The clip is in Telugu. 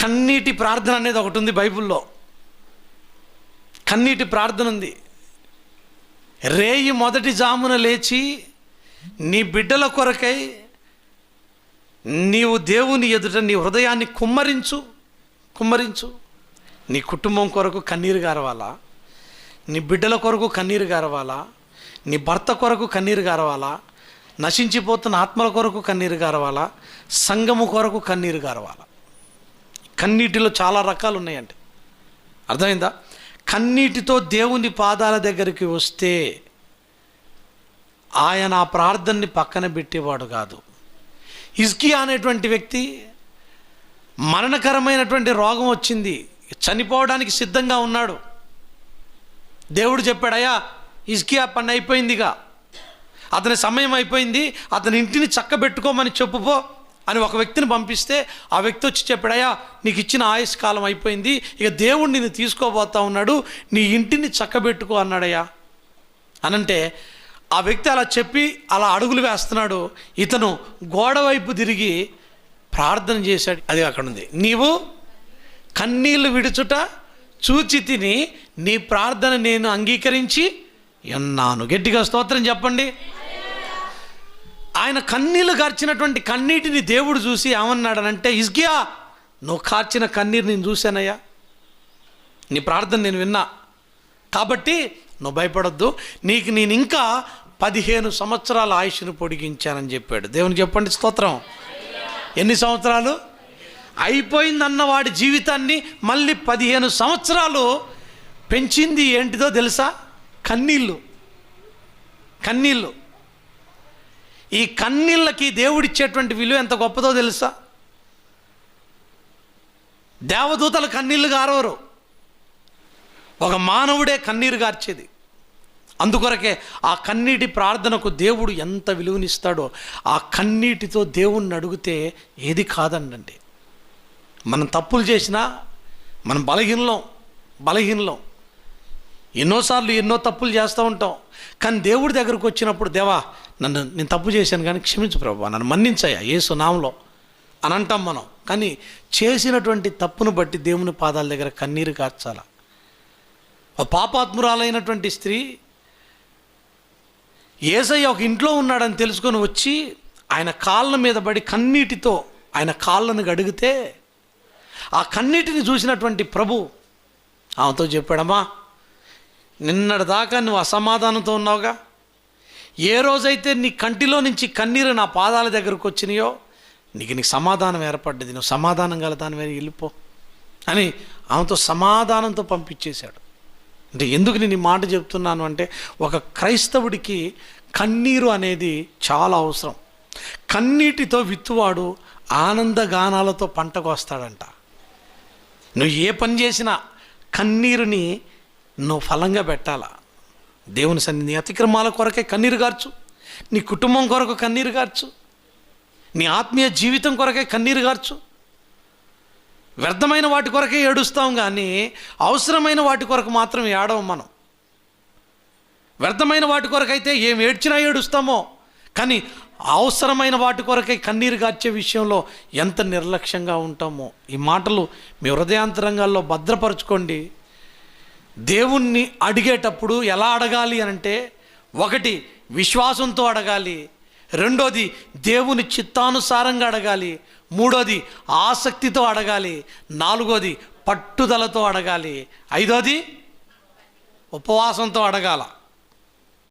కన్నీటి ప్రార్థన అనేది ఒకటి ఉంది బైబిల్లో. కన్నీటి ప్రార్థన ఉంది. రేయి మొదటి జామున లేచి నీ బిడ్డల కొరకై నీవు దేవుని ఎదుట నీ హృదయాన్ని కుమ్మరించు. నీ కుటుంబం కొరకు కన్నీరు గారవాలా, నీ బిడ్డల కొరకు కన్నీరు గారవాలా, నీ భర్త కొరకు కన్నీరు గారవాలా, నశించిపోతున్న ఆత్మల కొరకు కన్నీరు గారవాలా, సంఘము కొరకు కన్నీరు గారవాలా. కన్నీటిలో చాలా రకాలు ఉన్నాయండి. అర్థమైందా? కన్నీటితో దేవుని పాదాల దగ్గరికి వస్తే ఆయన ఆ ప్రార్థనని పక్కన పెట్టేవాడు కాదు. హిజ్కియా అనేటువంటి వ్యక్తి మరణకరమైనటువంటి రోగం వచ్చింది, చనిపోవడానికి సిద్ధంగా ఉన్నాడు. దేవుడు చెప్పాడు, అయ్యా హిజ్కియా పని అయిపోయిందిగా, అతని సమయం అయిపోయింది, అతని ఇంటిని చక్కబెట్టుకోమని చెప్పుపో అని ఒక వ్యక్తిని పంపిస్తే ఆ వ్యక్తి వచ్చి చెప్పాడు, అయ్యా నీకు ఇచ్చిన ఆయుష్ కాలం అయిపోయింది, ఇక దేవుడు నిన్ను తీసుకోబోతా ఉన్నాడు, నీ ఇంటిని చక్కబెట్టుకో అన్నాడయ్యా అనంటే ఆ వ్యక్తి అలా చెప్పి అలా అడుగులు వేస్తున్నాడు. ఇతను గోడ వైపు తిరిగి ప్రార్థన చేశాడు. అది అక్కడ ఉంది. నీవు కన్నీళ్లు విడుచుట చూచి తిని నీ ప్రార్థన నేను అంగీకరించి ఉన్నాను. గట్టిగా స్తోత్రం చెప్పండి. ఆయన కన్నీళ్లు కార్చినటువంటి కన్నీటిని దేవుడు చూసి ఏమన్నాడనంటే, హిజ్కియా నువ్వు కార్చిన కన్నీరు నేను చూశానయ్యా, నీ ప్రార్థన నేను విన్నా, కాబట్టి నువ్వు భయపడొద్దు, నీకు నేను ఇంకా 15 సంవత్సరాల ఆయుష్ను పొడిగించానని చెప్పాడు. దేవునికి చెప్పండి స్తోత్రం. ఎన్ని సంవత్సరాలు? అయిపోయిందన్న వాడి జీవితాన్ని మళ్ళీ 15 సంవత్సరాలు పెంచింది ఏంటిదో తెలుసా? కన్నీళ్ళు. ఈ కన్నీళ్ళకి దేవుడిచ్చేటువంటి విలువ ఎంత గొప్పదో తెలుసా? దేవదూతలు కన్నీళ్ళు గారవరు, ఒక మానవుడే కన్నీరు గార్చేది. అందుకొరకే ఆ కన్నీటి ప్రార్థనకు దేవుడు ఎంత విలువనిస్తాడో, ఆ కన్నీటితో దేవుణ్ణి అడిగితే ఏది కాదండి. మనం తప్పులు చేసినా మనం బలహీనలం ఎన్నోసార్లు ఎన్నో తప్పులు చేస్తూ ఉంటాం. కానీ దేవుడి దగ్గరకు వచ్చినప్పుడు, దేవా నేను తప్పు చేశాను కానీ క్షమించు ప్రభువా, నన్ను మన్నించయ్యా యేసు నామములో అని అంటాం మనం. కానీ చేసినటువంటి తప్పును బట్టి దేవుని పాదాల దగ్గర కన్నీరు కార్చాల. పాపాత్మురాలైనటువంటి స్త్రీ యేసయ్య ఒక ఇంట్లో ఉన్నాడని తెలుసుకొని వచ్చి ఆయన కాళ్ళ మీద పడి కన్నీటితో ఆయన కాళ్ళను గడిగితే ఆ కన్నీటిని చూసినటువంటి ప్రభు ఆమెతో చెప్పాడమ్మా, నిన్నటి దాకా నువ్వు అసమాధానంతో ఉన్నావుగా, ఏ రోజైతే నీ కంటిలో నుంచి కన్నీరు నా పాదాల దగ్గరకు వచ్చినాయో నీకు సమాధానం ఏర్పడ్డది, నువ్వు సమాధానం కలదాని వెళ్ళిపో అని ఆమెతో సమాధానంతో పంపించేశాడు. అంటే ఎందుకు నేను ఈ మాట చెప్తున్నాను అంటే, ఒక క్రైస్తవుడికి కన్నీరు అనేది చాలా అవసరం. కన్నీటితో విత్తువాడు ఆనందగానాలతో పంటకు వస్తాడంట. నువ్వు ఏ పని చేసినా కన్నీరుని నువ్వు ఫలంగా పెట్టాలా. దేవుని సన్నిధి, నీ అతిక్రమాల కొరకే కన్నీరు గార్చు, నీ కుటుంబం కొరకు కన్నీరు గార్చు, నీ ఆత్మీయ జీవితం కొరకే కన్నీరు గార్చు. వ్యర్థమైన వాటి కొరకే ఏడుస్తాం కానీ అవసరమైన వాటి కొరకు మాత్రం ఏడవం మనం. వ్యర్థమైన వాటి కొరకైతే ఏం ఏడ్చినా ఏడుస్తామో, కానీ అవసరమైన వాటి కొరకై కన్నీరు గార్చే విషయంలో ఎంత నిర్లక్ష్యంగా ఉంటామో. ఈ మాటలు మీ హృదయాంతరంగాల్లో భద్రపరచుకోండి. దేవుణ్ణి అడిగేటప్పుడు ఎలా అడగాలి అనంటే, ఒకటి విశ్వాసంతో అడగాలి, రెండోది దేవుని చిత్తానుసారంగా అడగాలి, మూడోది ఆసక్తితో అడగాలి, నాలుగోది పట్టుదలతో అడగాలి, ఐదోది ఉపవాసంతో అడగాల.